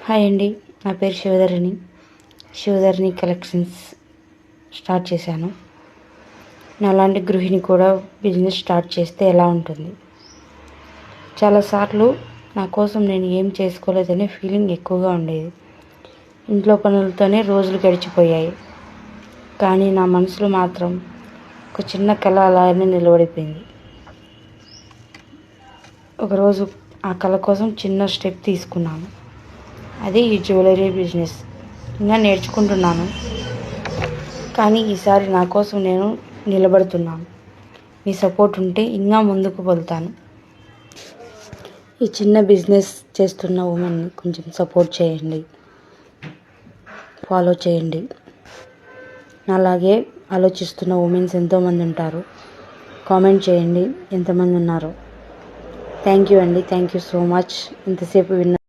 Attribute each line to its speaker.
Speaker 1: Hi అండి, నా పేరు శివధరణి కలెక్షన్స్ స్టార్ట్ చేశాను. నాలాంటి గృహిణి కూడా బిజినెస్ స్టార్ట్ చేస్తే ఎలా ఉంటుంది? చాలాసార్లు నా కోసం నేను ఏం చేసుకోలేదనే ఫీలింగ్ ఎక్కువగా ఉండేది. ఇంట్లో పనులతోనే రోజులు గడిచిపోయాయి. కానీ నా మనసులో మాత్రం ఒక చిన్న కళ అలానే నిలబడిపోయింది. ఒకరోజు ఆ కళ కోసం చిన్న స్టెప్ తీసుకున్నాను. అది ఈ జ్యువెలరీ బిజినెస్. ఇంకా నేర్చుకుంటున్నాను, కానీ ఈసారి నా కోసం నేను నిలబడుతున్నాను. మీ సపోర్ట్ ఉంటే ఇంకా ముందుకు వెళ్తాను. ఈ చిన్న బిజినెస్ చేస్తున్న ఉమెన్ని కొంచెం సపోర్ట్ చేయండి, ఫాలో చేయండి. అలాగే ఆలోచిస్తున్న ఉమెన్స్ ఎంతోమంది ఉంటారు. కామెంట్ చేయండి ఎంతమంది ఉన్నారో. థ్యాంక్ యూ అండి, థ్యాంక్ యూ సో మచ్. ఇంతసేపు విన్న